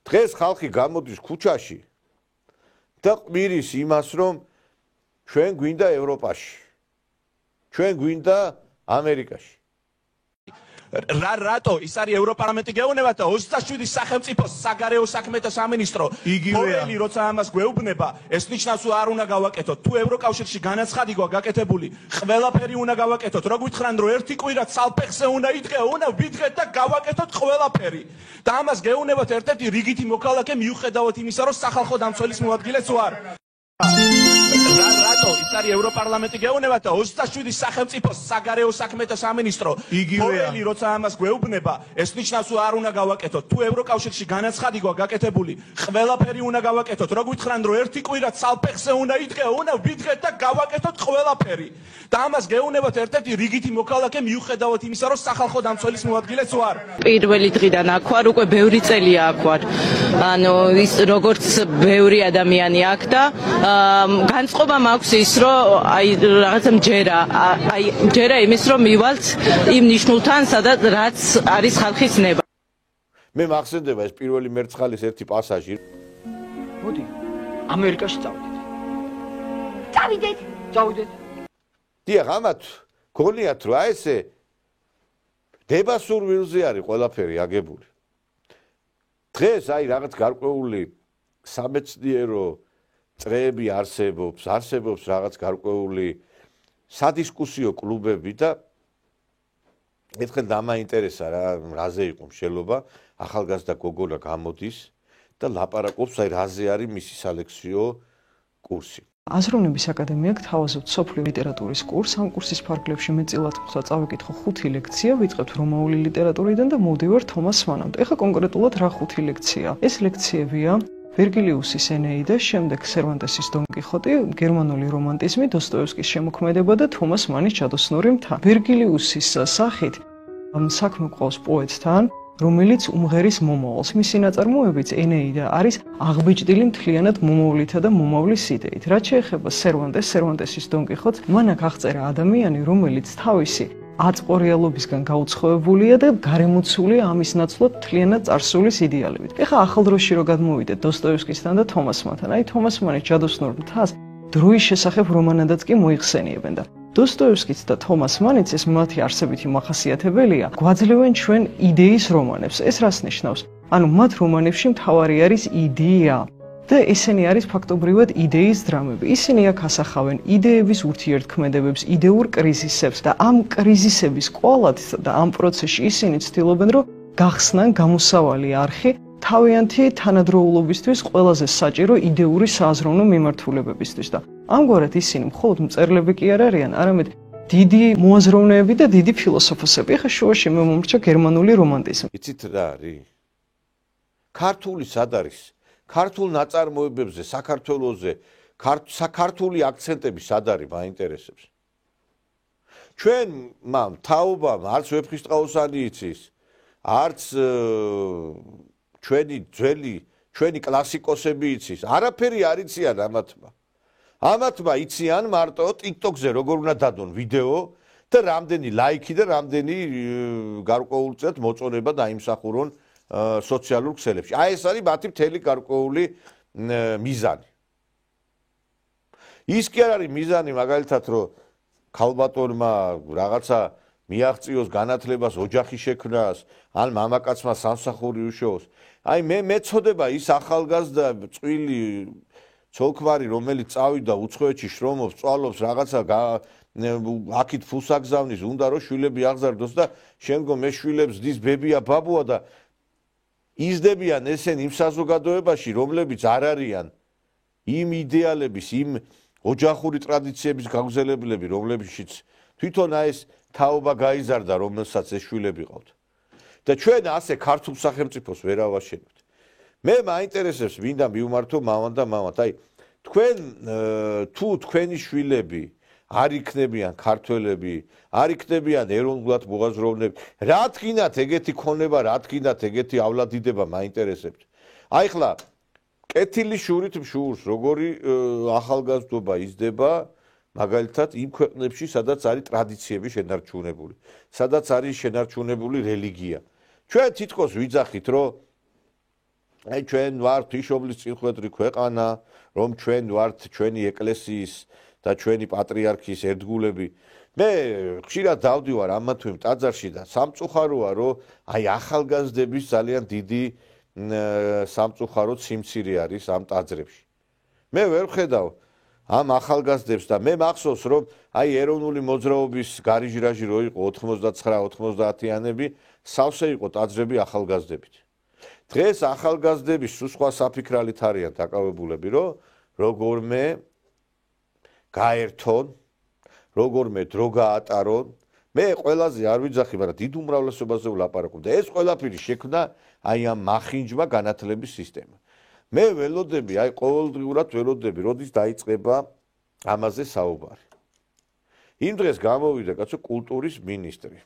დღეს ხალხი გამოდის ქუჩაში და ყვირის იმას, რომ ჩვენ გვინდა ევროპაში, ჩვენ გვინდა ამერიკაში. რატო ის არის ევროპარლამენტი გეუბნება და 27 სახელმწიფოს საგარეო საქმეთა სამინისტრო ყოველი როცა ამას გვეუბნება ეს ნიშნავს რომ არ უნდა გავაკეთოთ თუ ევროკავშირში განაცხადი გვაქვს გაკეთებული ყველაფერი უნდა გავაკეთოთ რო გითხრან რომ ერთი კვირა ცალფეხზე უნდა უნდა ვიდგეთ და გავაკეთოთ ყველაფერი და ამას გეუბნებათ ერთ-ერთი რიგითი მოქალაქე მიუხედავად იმისა რომ სახალხო დამცველის მოადგილეც ვარ რატო ის არის ევროპარლამენტი გეუბნება და 27 სახელმწიფოს საგარეო საქმეთა სამინისტრო ყოველი როცა ამას გვეუბნება ეს ნიშნავს რომ არ უნდა გავაკეთოთ თუ ევროკავშირში განაცხადი გვაქვს გაკეთებული ყველაფერი უნდა გავაკეთოთ რო გითხრან რომ ერთი კვირა ცალფეხზე უნდა ვიდგეთ და გავაკეთოთ ყველაფერი და ამას გეუბნებათ ერთ-ერთი რიგითი მოქალაქე მიუხედავად იმისა რომ სახალხო დამცველის მოადგილეც ვარ პირველი დღიდან აქ ვარ უკვე ბევრი წელია აქ ვარ ანუ ის როგორც ბევრი ადამიანი აქ და განწყობა მაქვს ის რომ აი რაღაცა მჯერა იმის რომ მივალთ იმ ნიშნულთან სადაც რაც არის ხალხის ნება მე მახსენდება ეს პირველი მერცხალის ერთი პასაჟი მოდი ამერიკაში წავიდეთ დიახ ამათ გონიათ რა ესე დებასურვილზე არის ყველაფერი აგებული დღეს აი რაღაც გარკვეული სამეცნიერო წრეები არსებობს რაღაც გარკვეული სადისკუსიო კლუბები და ერთხელ დამაინტერესა რაზე იყო მშელობა ახალგაზრდა გოგონა გამოდის და ლაპარაკობს აი რაზე არის მისი სალექციო კურსი აზროვნების აკადემია გთავაზობთ სოფლიო ლიტერატურის კურსს ამ კურსის ფარგლებში მეწილად ხვდა წავიკითხო 5 ლექცია ვიწყებთ რომაული ლიტერატურიდან და მოვდივართ თომას მანამდე ეხლა კონკრეტულად რა 5 ლექცია ეს ლექციებია ვერგილიუსის ენეიდა, შემდეგ სერვანტესის დონ კიხოტი, გერმანული რომანტიზმი, დოსტოევსკის შემოქმედება და თომას მანის ჯადოსნური მთა. ვერგილიუსის სახით საქმე გვყავს პოეტთან, რომელიც უმღერის მომავალს. მისი ნაწარმოებიც ენეიდა არის აღბეჭდილი მთლიანად მომავლითა და მომავლის იდეით. რაც შეეხება სერვანტესის დონ კიხოტს, მან აქ აღწერა ადამიანი, რომელიც თავისი აწყორიალობისგან გაუცხოებულია და გარემოცულია ამის ნაცვლად მთლიანად წარსულის იდეალებით. ეხლა ახალ დროში რო გადმოვიდეთ დოსტოევსკისთან და თომას მანთან, აი თომას მანის ჯადოსნურ მთას დროის შესახებ რომანადაც კი მოიხსენიებენ და დოსტოევსკიც და თომას მანიც ეს მათი არსებითი მახასიათებელია, გვაძლევენ ჩვენ იდეის რომანებს. ეს რას ნიშნავს? ანუ მათ რომანებში მთავარი არის იდეა. და ესენი არის ფაქტობრივად იდეის დრამები. ისინი აქ ასახავენ იდეების ურთიერთქმედებებს, იდეურ კრიზისებს და ამ კრიზისების კვალად და ამ პროცესში ისინი ცდილობენ, რომ გახსნან გამოსავალი არხი თავიანთი თანადროულობისთვის ყველაზე საჭირო იდეური სააზროვნო მიმართულებებისთვის და ამგვარად ისინი მხოლოდ მწერლები კი არ არიან, არამედ დიდი მოაზროვნეები და დიდი ფილოსოფოსები. ეხლა შუაში მე მომრჩა გერმანული რომანტიზმი. იცით რა არის? ქართული სად არის? ქართულ ნაწარმოებებზე, საქართველოზე, საქართველოს აქცენტები სად არის მაინტერესებს. ჩვენმა თაობამ არც ვეფხისტყაოსანი იცის, არც ჩვენი კლასიკოსები იცის, არაფერი არ იციან ამათმა. ამათმა იციან მარტო TikTok-ზე როგორ უნდა დადონ ვიდეო და რამდენი ლაიქი და რამდენი გარკვეულწილად მოწონება დაიმსახურონ სოციალურ ქსელებში. აი ეს არის მათი მთელი გარკვეული მიზანი. ის კი არ არის მიზანი მაგალითად რომ ქალბატონმა რაღაცა მიაღწიოს განათლებას, ოჯახის შექმნას, ან მამაკაცმა სამსახური უშუალოს. აი მე მეწოდება ის ახალგაზრდა წვილი ცოლქმარი რომელიც წავიდა უცხოეთში შრომობს, წვალობს რაღაცა აქით ფულს აგზავნის, უნდა რომ შვილები აღზარდოს და შემდგომ ეს შვილებს დის ბებია ბაბუა და იზრდებიან ესენ იმ საზოგადოებაში, რომლებიც არ არიან იმ იდეალების, იმ ოჯახური ტრადიციების გაგრძელებლები, რომლებშიც თვითონ ეს თაობა გაიზარდა, რომელსაც ეს შვილები ყავთ. და ჩვენ ასე ქართულ სახელმწიფოს ვერ ავაშენებთ. მე მაინტერესებს მინდა მივმართო მამან და მამათ. აი თქვენ თუ თქვენი შვილები არ იქნებიან ქართველები, არ იქნებიან ეროვნულად მოაზროვნეები, რა თქინათ ეგეთი ქონება, რა თქინათ ეგეთიავლადიდება მაინტერესებთ. აი ხლა კეთილი შურით მშურს, როგორი ახალგაზრდობა იზრდება, მაგალითად იმ ქვეყნებში, სადაც არის ტრადიციები შენარჩუნებული, სადაც არის შენარჩუნებული რელიგია. ჩვენ თითქოს ვიძახით, რომ აი ჩვენ ვართ ღვთისმშობლის წინხვედრი ქვეყანა, რომ ჩვენ ვართ ჩვენი ეკლესიის და ჩვენი პატრიარქის ერთგულები. მე ხშირად დავდივარ ამა თუ იმ ტაძარში და სამწუხაროა, რომ აი ახალგაზრდების ძალიან დიდი სამწუხაროდ სიმცირე არის ამ ტაძრებში. მე ვერ ვხედავ ამ ახალგაზრდებს და მე მახსოვს, რომ აი ეროვნული მოძრაობის გარიჟრაჟი რო იყო 89-90-იანები, სავსე იყო ტაძრები ახალგაზრდებით. დღეს ახალგაზრდები სხვა საფიქრალით არიან დაკავებულები, რომ როგორმე გაერთონ, როგორმე დრო გაატარონ. მე ყველაზე არ ვიძახი, მაგრამ დიდ უმრავლესობაზე ვლაპარაკობ და ეს ყველაფერი შექმნა აი ამ მახინჯმა განათლების სისტემა. მე ველოდები, აი ყოველდღიურად ველოდები, როდის დაიწყება ამაზე საუბარი. იმ დღეს გამოვიდა კაცო კულტურის მინისტრი.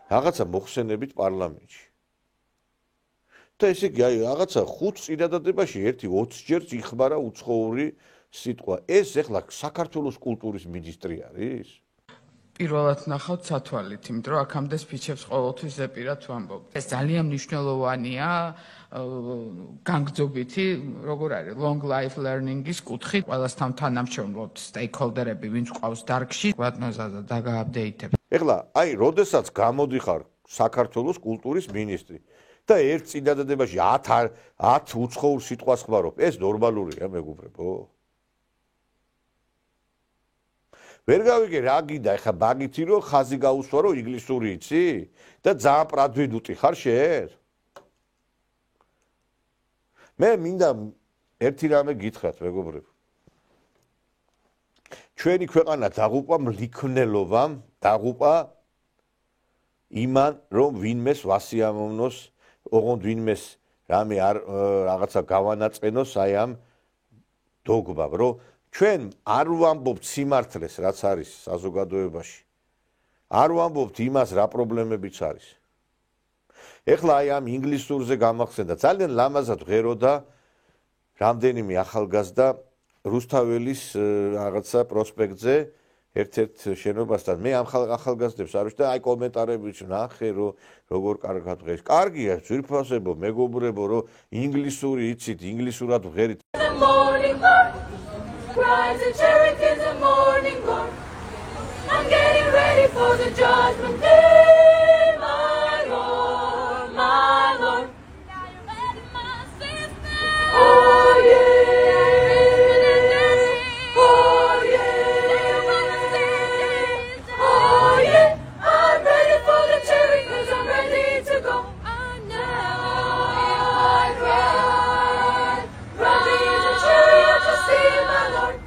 რაღაცა მოხსენებით პარლამენტში. და ესე იგი აი რაღაცა 5 წინადადებაში 1-20 ჯერ იხმარა უცხოური სიტყვა. ეს ეხლა საქართველოს კულტურის მინისტრი არის? პირველად ნახავთ სათვალით, იმიტომ რომ აქამდე სპიჩებს ყოველთვის ზეპირად ვამბობ. ეს ძალიან მნიშვნელოვანია განგრძობითი, როგორ არის, long life learning-ის კუთხით, ყველასთან თანამშრომლობთ stakeholder-ები, ვინც ყავს დარგში, ვატნოზა და დაგააპდეიტებ. ეხლა აი, როდესაც გამოდიხარ საქართველოს კულტურის მინისტრი და ერთ წინადადებაში 10 უცხოურ სიტყვას ხმარობ, ეს ნორმალურია, მეგობრებო? ვერ გავიგე რა გინდა ეხა ბაგითი რომ ხაზი გაუსვა რომ ინგლისური იცი და ძალიან პრადვიდუტი ხარ შენ? მე მინდა ერთი რამე გითხრათ მეგობრებო. ჩვენი ქვეყანა დაღუპა მლიქნელობამ, დაღუპა იმან რომ ვინმეს ვასიამოვნოს, ოღონდ ვინმეს რამე არ რაღაცა გავანაწყენოს აი ამ დოგმამ, რომ ჩვენ არ ვამბობთ სიმართლეს, რაც არის საზოგადოებაში. არ ვამბობთ იმას, რა პრობლემებიც არის. ეხლა აი ამ ინგლისურზე გამახსენდა, ძალიან ლამაზად ღეროდა რამდენიმე ახალგაზრდა რუსთაველის რაღაცა პროსპექტზე ერთ-ერთ შენობასთან. მე ამ ახალგაზრდებს არ ვიშ და აი კომენტარებში ნახე, რომ როგორ კარგად ღერს. კარგია, ძვირფასებო, მეგობრებო, რომ ინგლისური იცით, ინგლისურად ღერით. Cries a chariot in the morning glory. I'm getting ready for the judgment day, my Lord, my Lord. Oh yeah, oh yeah, oh yeah. I'm ready for the chariot 'cause I'm ready to go. Now I cry, running the chariot to see my Lord.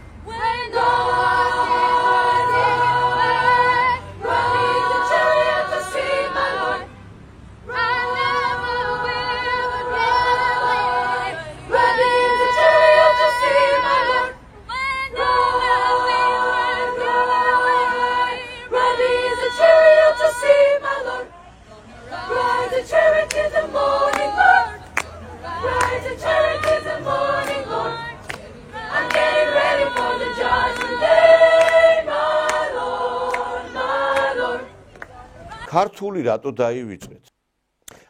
ქართული რატო დაივიწყეთ?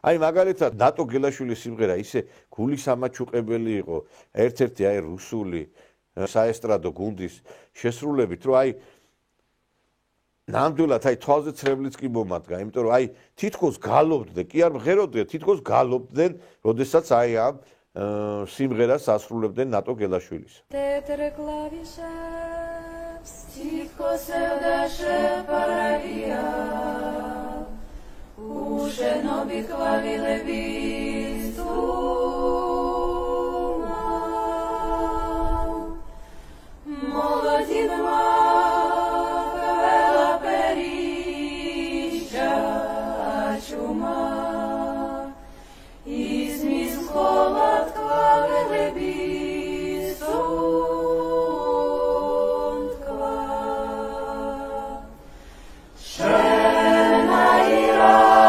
აი მაგალითად ნატო გელაშვილის სიმღერა ისე გულისამაჩუყებელი იყო, ერთ-ერთი აი რუსული საესტრადო გუნდის შესრულებით, რომ აი ნამდვილად აი თვალზე ცრებლიც კი მომადგა, იმიტომ რომ აი თითქოს გალობდნენ, კი არ მღეროდნენ, თითქოს გალობდნენ, როდესაც აი ამ სიმღერას ასრულებდნენ ნატო გელაშვილის. Tetre clavișaps, titko se odaše paragia, ušeno bi hvalile bistuma, molodinva vela perišća čuma, izmis holad hvalile bistunkva. Šena i rada,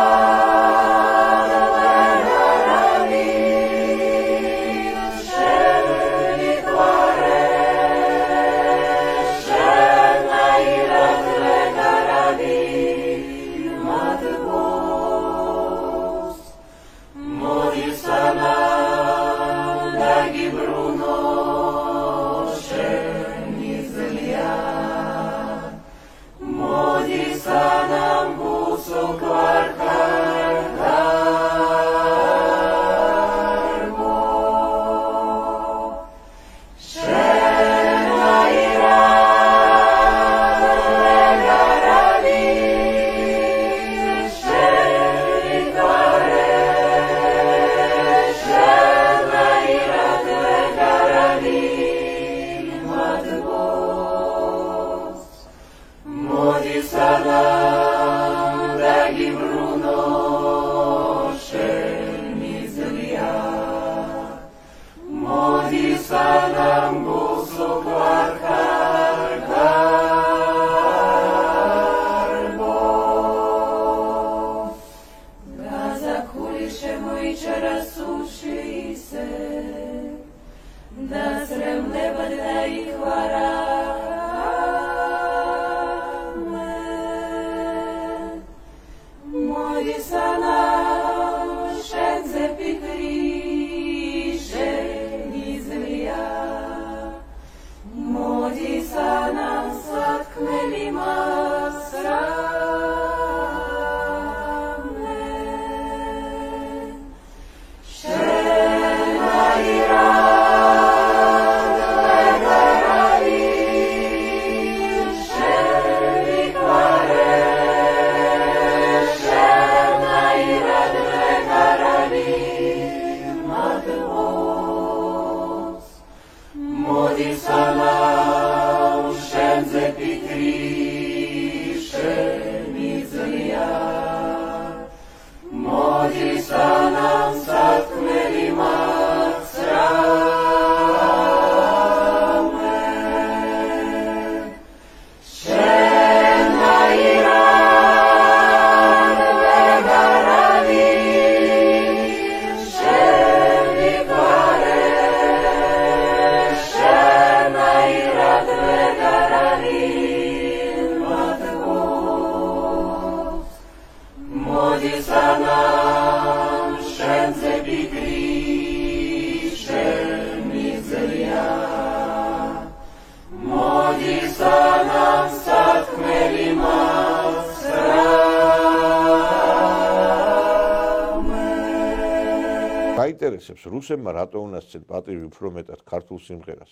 მაინტერესებს რუსებმა რატო უნდა სცენ პატივი უფრო მეტად ქართულ სიმღერას?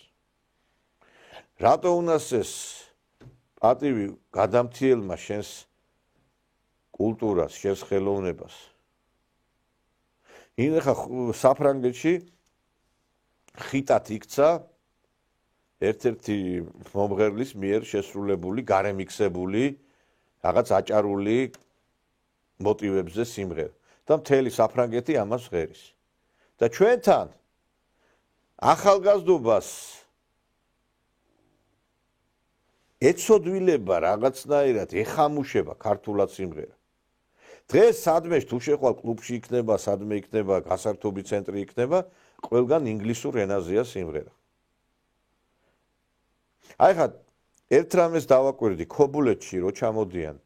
რატო უნდა სცეს პატივი გადამთიელმა შენს კულტურას, შენს ხელოვნებას? ინახა საფრანგეთში ხიტად იქცა ერთ-ერთი მომღერლის მიერ შესრულებული, გარემიქსებული, რაღაც აჭარული მოტივებზე სიმღერა და მთელი საფრანგეთი ამას ღერის. და ჩვენთან ახალგაზრდობას ეცოდვილება რაღაცნაირად ეხამუშება ქართულად სიმღერა. დღეს სადმე თუ შეხვალ კლუბში იქნება, სადმე იქნება, გასართობი ცენტრი იქნება, ყველგან ინგლისურ ენაზეა სიმღერა. აი ხა ერთ რამეს დავაკვირდი, ქობულეთში რო ჩამოდიან.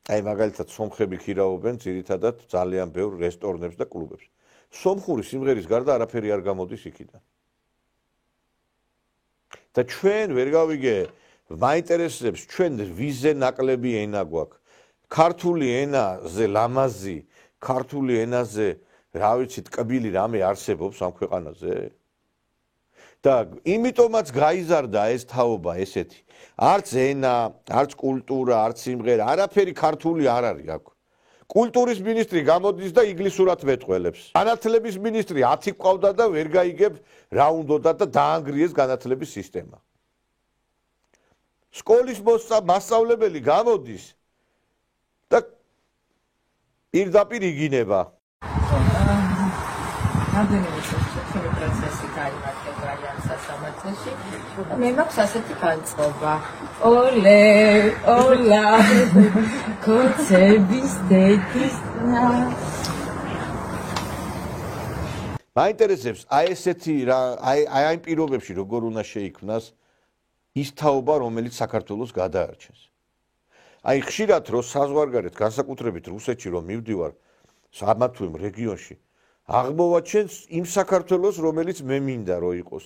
აი მაგალითად სომხები ქირაობენ ძირითადად ძალიან ბევრ რესტორნებს და კლუბებს. სომხური სიმღერის გარდა არაფერი არ გამოდის იქიდან. და ჩვენ ვერ გავიგე, მაინტერესებს ჩვენ ვიზე ნაკლები ენა გვაქვს. ქართული ენაზე ლამაზი, ქართული ენაზე, რა ვიცი, ტკბილი რამე არსებობს ამ ქვეყანაზე? და იმიტომაც გაიზარდა ეს თაობა ესეთი. არც ენა, არც კულტურა, არც სიმღერა, არაფერი ქართული არ არის აქ. კულტურის მინისტრი გამოდის და ინგლისურად მეტყველებს. განათლების მინისტრი 10 ყავდა და ვერ გაიგებ რა უნდოდა და დაანგრიეს განათლების სისტემა. სკოლის მასწავლებელი გამოდის და პირდაპირ იგინება. რამდენიმე შემთხვევაში პროცესი გაიმართება ამ სასამართლოში. მე მაქვს ასეთი განწყობა. ოლე, ოლა, კოცების დედის მაინტერესებს აი ესეთი რა აი ამ პირობებში როგორ უნდა შეიქმნას ის თაობა, რომელიც საქართველოს გადაარჩენს. აი ხშირად რო საზღვარგარეთ განსაკუთრებით რუსეთში რომ მივდივარ ამა თუ იმ რეგიონში აღმოვაჩენს იმ საქართველოს, რომელიც მე მინდა რომ იყოს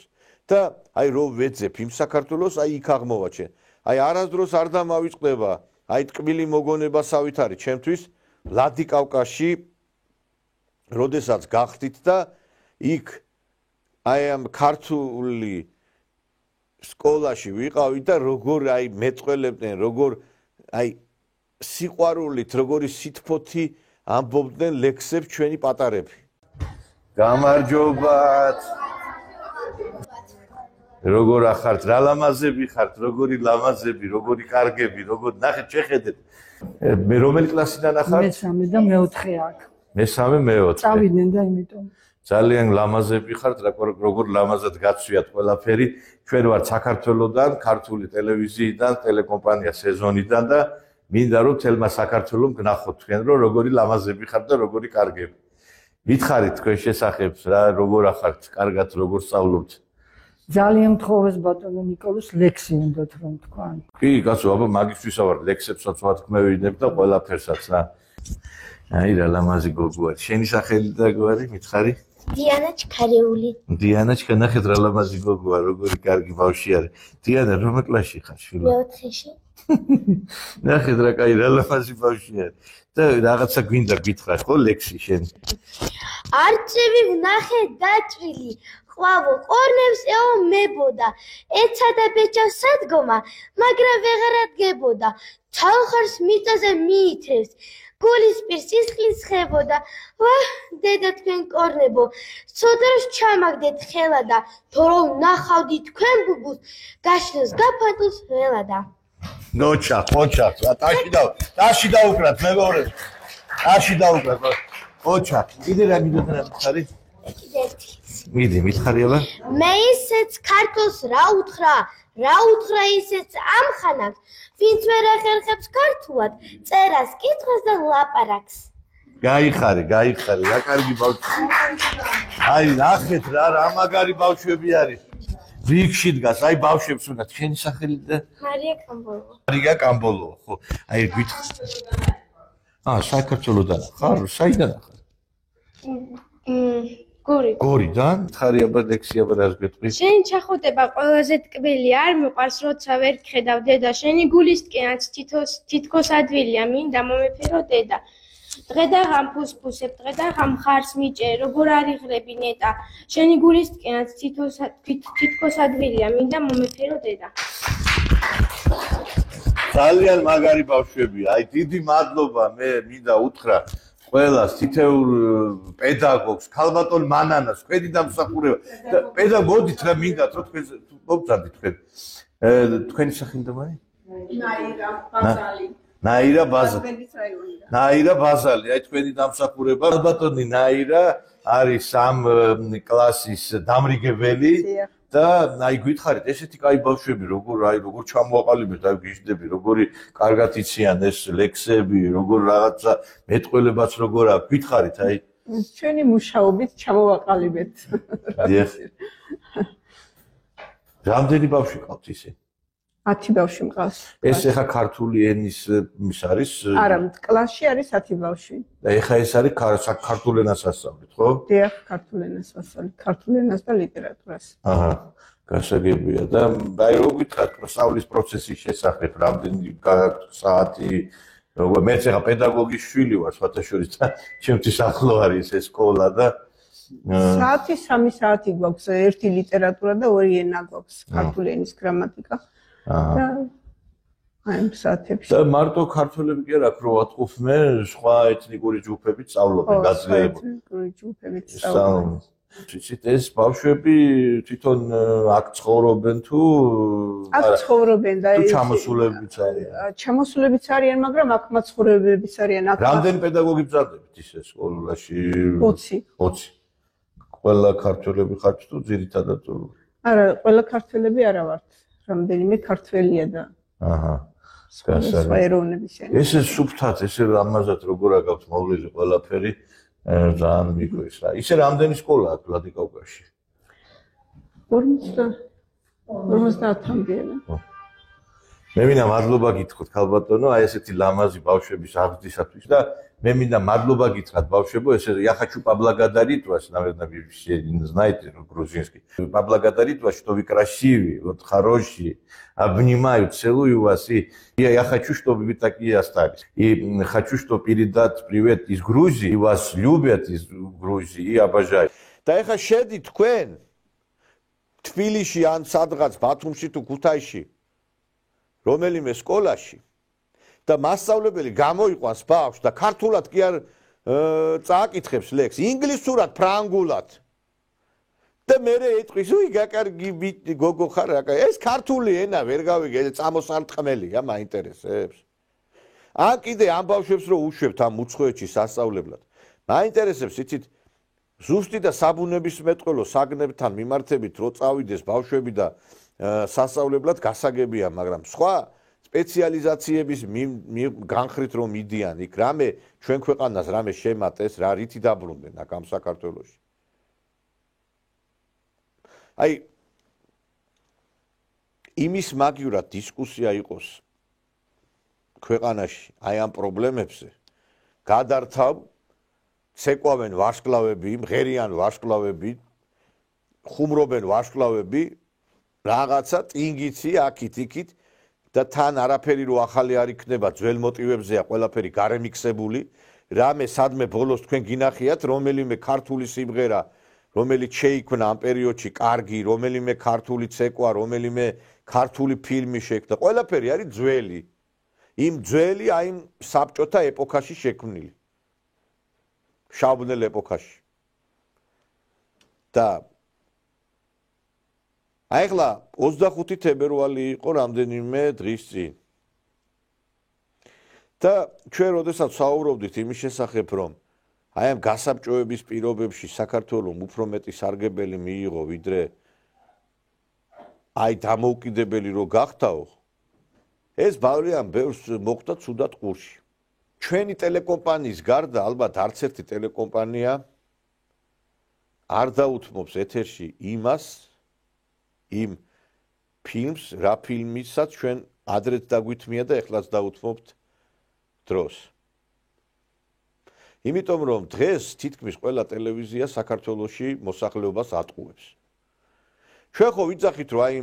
და აი რო ვეძებ იმ საქართველოს, აი იქ აღმოვაჩენ. აი არასდროს არ დამავიწყდება, აი ტკბილი მოგონებასავით არის ჩემთვის ვლადიკავკაზში, როდესაც გახდით და იქ აი ამ ქართული სკოლაში ვიყავით და როგორ აი მეტყველებდნენ, როგორ აი სიყვარულით, როგორი სითფოთი ამბობდნენ ლექსებს ჩვენი პატარები. გამარჯობათ. როგორ ახართ, რა ლამაზები ხართ, როგორი ლამაზები, როგორი კარგები, როგორ ნახეთ, შეხედეთ. მე რომელი კლასიდან ახართ? მესამე და მეოთხე აქ. მესამე, მეოთხე. წავიდნენ და იმიტომ. ძალიან ლამაზები ხართ, როგორ ლამაზად გაცვიათ ყველაფერი. ჩვენ ვართ საქართველოსდან, ქართული ტელევიზიიდან, ტელეკომპანია სეზონიდან და მინდა რომ თელმა საქართველოს გნახოთ თქვენ რომ როგორი ლამაზები ხართ და როგორი კარგები. მითხარით თქვენ შესახებს რა, როგორ ახართ, კარგად როგორ სწავლობთ? ძალიან მთხოვეს ბატონო ნიკოლოს ლექსი უნდათ რომ თქვან. კი, კაცო, აბა მაგისთვისა ვარ ლექსებსაც ვათქმევინებ და ყველაფერსაც რა. აი რა ლამაზი გოგო არის. შენი სახელი და გვარი მითხარი? დიანა ჩქარეული. დიანა ჩქანახეთ რა ლამაზი გოგოა, როგორი კარგი ბავშვი არის. დიანა რომელ კლასში ხარ შვილო? მეოთხეში. ნახეთ რა კაი რა ლამაზი ბავშვი არის. და რაღაცა გვინდა გითხრათ ხო ლექსი შენ? არწივი ვნახე დაჭვილი. ყვავო ყორნებს ეომებოდა. ეცადა ბეჭავს სადგომა, მაგრამ ვეღარ ადგებოდა. თალხარს მიწაზე მიითრევს. გულის პირს სისხლის ხებოდა. ვაჰ, დედა თქვენ კორნებო, ცოდროს ჩამაგდეთ ხელადა, თორემ ნახავდი თქვენ ბუბულს, გაშლოს გაფანტულს ველადა. ნოჩა, ხოჩა, ტაში დაუკრათ, მეგობრებო. ტაში დაუკრათ. ხოჩა, კიდე რა გინდოდა რა მითხარი? კიდე ერთი. მიდი, მითხარი აბა. მე ისეც ქართულს რა უთხრა ისეც ამხანაგ, ვინც ვერ ახერხებს ქართულად, წერას, კითხვას და ლაპარაკს. გაიხარე, რა კარგი ბავშვი. აი, ნახეთ რა მაგარი ბავშვები არის. რიგში დგას, აი ბავშვებს უნდა თქვენი სახელი და მარია კამბოლო. მარია კამბოლო, ხო. აი გითხრა. საქართველოდან ხარ? საიდან ხარ? გორიდან? ხარი აბა ლექსი აბა რას გეტყვი? შენი ჩახუტება ყველაზე ტკბილი არ მიყვარს, როცა ვერ გხედავ დედა, შენი გულისკენაც თითქოს ადვილია, მინდა მომეფერო დედა. დღე და ღამ ფუსფუსებ, დღე და ღამ ხარს მიჭე, როგორ არიღრები ნეტა. შენი გულის ტკენაც თითქოს ადვილია, მინდა მომეფერო დედა. ძალიან მაგარი ბავშვებია. აი დიდი მადლობა მე მინდა უთხრა ყველას თითეულ პედაგოგს, ქალბატონ მანანას, ხვედით დამსახურება. პედაგოგით რა მინდათ რომ თქვენ მოგწადით თქვენ. თქვენი სახე ინდომარი? ნაირა ბაზალი. ნაირა ბაზალი. ნაირა ბაზალი, აი თქვენი დამსახურება. ქალბატონი ნაირა არის ამ კლასის დამრიგებელი. და აი გითხარით ესეთი კაი ბავშვები როგორ ჩამოაყალიბეთ აი გიждდები როგორი კარგად იციან ეს ლექსები როგორ რაღაცა მეტყველებაც როგორ აქვს გითხარით აი ჩვენი მუშაობით ჩამოვაყალიბეთ რამდენი ბავშვი ყავთ ისე 10 ბავშვი მყავს ეს ახლა ქართული ენის ის არის არა კლასში არის 10 ბავშვი და ახლა ეს არის ქართულ ენას ასწავლეთ ხო დიახ ქართულ ენას ასწავლეთ ქართულ ენას და ლიტერატურას აჰა გასაგებია და აი რო გითხრათ სწავლის პროცესის შესახებ რამდენი საათი როგორ მეც ახლა პედაგოგის შვილი ვარ სხვათა შორის და ჩემთვის ახლო არის ეს სკოლა და საათი 3 საათი გვაქვს ერთი ლიტერატურა და 2 ენა გვაქვს ქართული ენის გრამატიკა და აი საათებში და მარტო ქართველები კი არა რო ატყობენ სხვა ეთნიკური ჯგუფებიც სწავლობენ გაძლიერებულ ეთნიკური ჯგუფებიც სწავლობენ ცით ეს ბავშვები თვითონ აქ ცხოვრობენ თუ აქ ცხოვრობენ და ეს ჩამოსულებიც არიან ჩამოსულებიც არიან მაგრამ აქ მაცხოვრებლებიც არიან აქ რამდენი პედაგოგი ბრძანდებით ისე სკოლაში 20 ყველა ქართველები ხართ თუ ძირითადად არა ყველა ქართველები არა ვართ რამდენიმე ქართველია და აჰა სხვა ეროვნების ესე სუფთად ესე ამაზად როგორ აგავთ მოვლილი ყველაფერი ძალიან მიგვეს რა ისე რამდენი სკოლა აქვს ვლადიკაუკაში 50-მდე მე მინდა მადლობა გითხრათ ქალბატონო აი ესეთი ლამაზი ბავშვების აღზრდისათვის და მე მინდა мадლობა გითხრათ ბავშვებო ესე я хочу поблагодарить вас наверное вы все знаете грузинский поблагодарить вас что вы красивые вот хорошие обнимаю целую вас и я хочу чтобы вы такие остались и хочу что передать привет из Грузии и вас любят из Грузии и обожают და ეხა შედი თქვენ თბილისში ან სადღაც ბათუმში თუ ქუთაისში რომელიმე სკოლაში და მასწავლებელი გამოიყვანს ბავშვს და ქართულად კი არ წააკითხებს ლექს, ინგლისურად, ფრანგულად. და მე ეტყვის, უი, გაკარგი გოგო ხარ, ეს ქართული ენა ვერ გავიგე, წამოსარტყმელია, მაინტერესებს. ან კიდე ამ ბავშვებს რო უშვებთ ამ უცხოეთში სასწავლებლად. მაინტერესებს, იცით, ზუსტი და საბუნებისმეტყველო საგნებთან მიმართებით რო წავიდეს ბავშვები და სასწავლებლად გასაგებია, მაგრამ სხვა სპეციალიზაციების განხრით რომ მიდიან იქ რამე ჩვენ ქვეყანას რამე შემატეს რა რითი დაბრუნდნენ აქ ამ საქართველოში აი იმის მაგივრად დისკუსია იყოს ქვეყანაში აი ამ პრობლემებზე გადართავ ცეკვავენ ვარსკვლავები მღერიან ვარსკვლავები ხუმრობენ ვარსკვლავები რაღაცა ტინგიცი აქით იქით და თან არაფერი რო ახალი არ იქნება ძველ მოტივებზეა ყველაფერი გარემიქსებული რამე სადმე ბოლოს თქვენ გინახიათ რომელიმე ქართული სიმღერა რომელიც შეიქმნა ამ პერიოდში კარგი რომელიმე ქართული ცეკვა რომელიმე ქართული ფილმი შექმნა ყველაფერი არის ძველი იმ ძველი აი საბჭოთა ეპოქაში შექმნილი შავბნელ ეპოქაში და აიხლა 25 თებერვალი იყო რამდენიმე დღის წინ. და ჩვენ როდესაც საუბრობდით იმის შესახებ, რომ აი ამ გასაბჭოების პირობებში საქართველოს უფრო მეტი სარგებელი მიიღო, ვიდრე აი დამოუკიდებელი რო გახდაო, ეს ბავშვი ბევრს მოხდა ცუდად ყურში. ჩვენი ტელეკომპანიის გარდა ალბათ არც ერთი ტელეკომპანია არ დაუთმობს ეთერში იმას იმ ფილმს, რა ფილმისაც ჩვენ ადრეც დაგვითმია და ეხლაც დაუთმობთ დროს. იმიტომ რომ დღეს თითქმის ყველა ტელევიზია საქართველოში მოსახლეობას ატყუებს. ჩვენ ხო ვიცახით რომ აი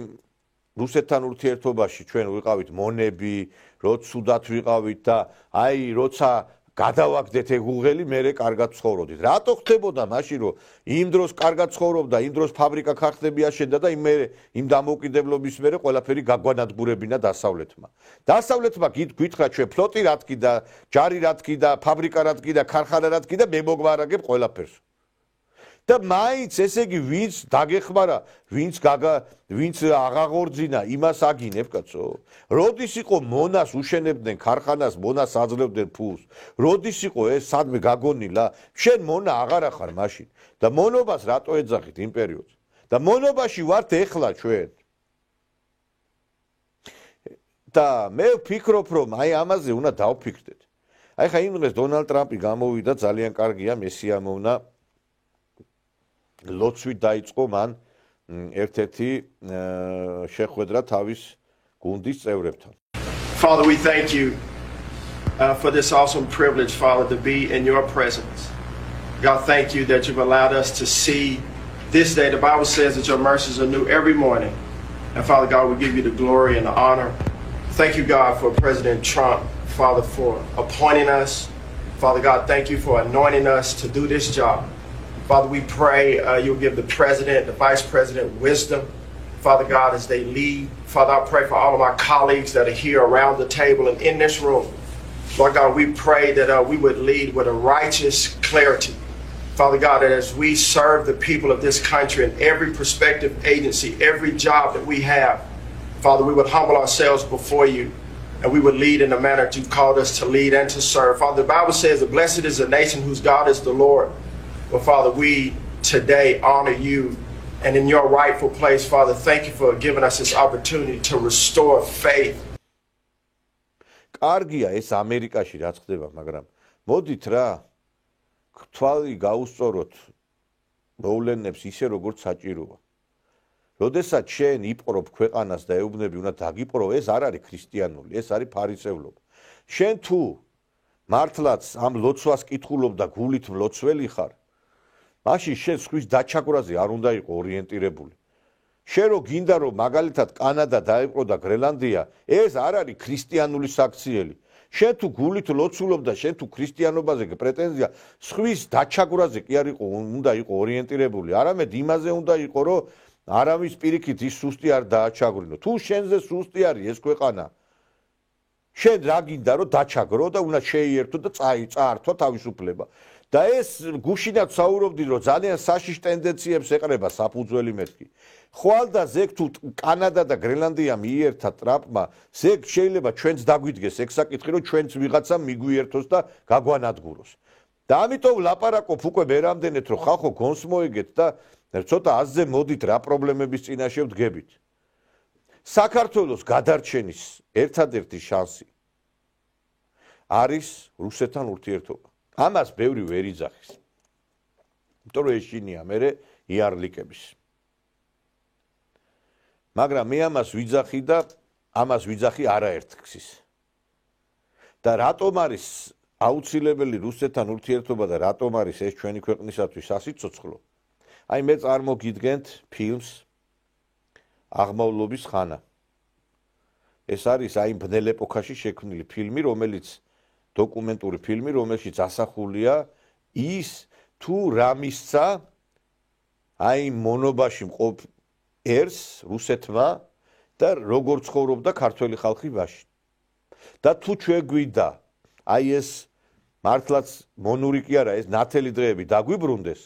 რუსეთთან ურთიერთობაში ჩვენ ვიყავით მონები, როცა ცუდად ვიყავით და აი როცა გადავაგდეთ ეგუღელი, მერე კარგად ცხოვრობდით. რატო ხდებოდა მაშინ, რომ იმ დროს კარგად ცხოვრობდა, იმ დროს ფაბრიკა ქარხნები აშენდა და იმ დამოუკიდებლობის მერე ყველაფერი გაგვანადგურებინა დასავლეთმა. დასავლეთმა გითხრა ჩვენ ფლოტი რა თქიდა, ჯარი რა თქიდა, ფაბრიკა რა თქიდა, ქარხანა რა თქიდა, მე მოგვარაგებ ყველაფერს. და მაინც ესე იგი ვინც დაგეხმარა, ვინც აღაღორძინა, იმას აგინებ კაცო. როდის იყო მონას უშენებდნენ ქარხანას, მონას აძლევდნენ ფულს. როდის იყო ეს სადმე გაგონილა? შენ მონა აღარ ახარ მაშინ. და მონობას რატო ეძახით იმ პერიოდს? და მონობაში ვართ ეხლა ჩვენ. და მე ვფიქრობ, რომ აი ამაზე უნდა დავფიქრდეთ. აი ხა იმ დღეს დონალდ ტრამპი გამოვიდა, ძალიან კარგია, მე სიამოვნა. ლოცვით დაიწყო მან ერთ-ერთი შეხვედრა თავის გუნდის წევრებთან. Father, we thank you for this awesome privilege, Father, to be in your presence. God, thank you that you've allowed us to see this day. The Bible says that your mercies are new every morning. And Father God, we give you the glory and the honor. Thank you, God, for President Trump, Father, for appointing us. Father God, thank you for anointing us to do this job. Father, we pray you'll give the president, the vice president wisdom, Father God, as they lead. Father, I pray for all of my colleagues that are here around the table and in this room. Lord God, we pray that we would lead with a righteous clarity. Father God, that as we serve the people of this country in every prospective agency, every job that we have, Father, we would humble ourselves before you and we would lead in the manner that you've called us to lead and to serve. Father, the Bible says that blessed is the nation whose God is the Lord. Well, Father, we today honor you and in your rightful place, Father, thank you for giving us this opportunity to restore faith. კარგია ეს ამერიკაში რაც ხდება, მაგრამ მოდით რა თვალი გაუსწოროთ მოვლენებს ისე როგორც საჭიროა. როდესაც შენ იპყრობ ქვეყანას და ეუბნები უნდა დაგიპყრო, ეს არ არის ქრისტიანული, ეს არის ფარისევლობა. შენ თუ მართლაც ამ ლოცვას კითხულობ და გულით მლოცველი ხარ, მაშინ შენ სხვის დაჩაგვრაზე არ უნდა იყო ორიენტირებული. შენ რო გინდა რომ მაგალითად კანადა დაიპყრო და გრენლანდია, ეს არ არის ქრისტიანული საქციელი. შენ თუ გულით ლოცულობ და შენ თუ ქრისტიანობაზე პრეტენზია, სხვის დაჩაგვრაზე კი არ იყო უნდა იყო ორიენტირებული. არამედ იმაზე უნდა იყო, რომ არავის პირიქით ის სუსტი არ დააჩაგვრინო. თუ შენზე სუსტი არის ეს ქვეყანა, შენ რა გინდა რომ დაჩაგრო და უნდა შეიერთო და წაართვა თავისუფლება. და ეს გუშინაც საუბრობდით, რომ ძალიან საშიშ ტენდენციებს ეყრება საფუძველი მეთქი. ხვალ და ზეგ თუ კანადა და გრენლანდია მიიერთა ტრამპმა, ზეგ შეიძლება ჩვენც დაგვიდგეს ეგ საკითხი, რომ ჩვენც ვიღაცამ მიგვიერთოს და გაგვანადგუროს. და ამიტომ ლაპარაკობ უკვე მერამდენეთ, რომ ხალხო გონს მოიგეთ და ცოტა აზზე მოდით რა პრობლემების წინაშე ვდგებით. საქართველოს გადარჩენის ერთადერთი შანსი არის რუსეთთან ურთიერთობა. ამას ბევრი ვერ იძახის. იმიტომ რომ ეშინია მერე იარლიკების. მაგრამ მე ამას ვიძახი და ამას ვიძახი არაერთგზის. და რატომ არის აუცილებელი რუსეთთან ურთიერთობა და რატომ არის ეს ჩვენი ქვეყნისათვის სასიცოცხლო? აი მე წარმოგიდგენთ ფილმს აღმავლობის ხანა. ეს არის აი ბნელ ეპოქაში შექმნილი ფილმი, რომელიც დოკუმენტური ფილმი, რომელშიც ასახულია ის თუ რა მისცა აი მონობაში მყოფ ერს რუსეთმა და როგორ ცხოვრობდა ქართველი ხალხი მაშინ. და თუ ჩვენ გვიდა აი ეს მართლაც მონური კი არა, ეს ნათელი დღეები დაგვიბრუნდეს,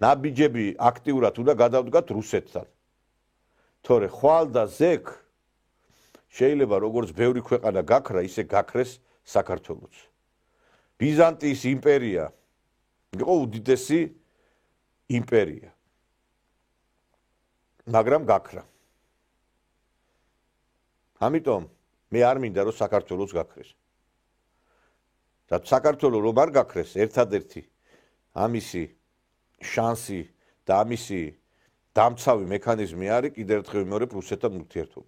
ნაბიჯები აქტიურად უნდა გადავდგათ რუსეთთან. თორე ხვალ და ზეგ შეიძლება როგორც ბევრი ქვეყანა გაქრა, ისე გაქრეს საქართველოც. ბიზანტიის იმპერია იყო უდიდესი იმპერია. მაგრამ გაქრა. ამიტომ მე არ მინდა რომ საქართველოს გაქრეს. და საქართველოს რომ არ გაქრეს, ერთადერთი ამისი შანსი და ამისი დამცავი მექანიზმი არის კიდევ ერთხელ მეორე რუსეთთან ურთიერთობა.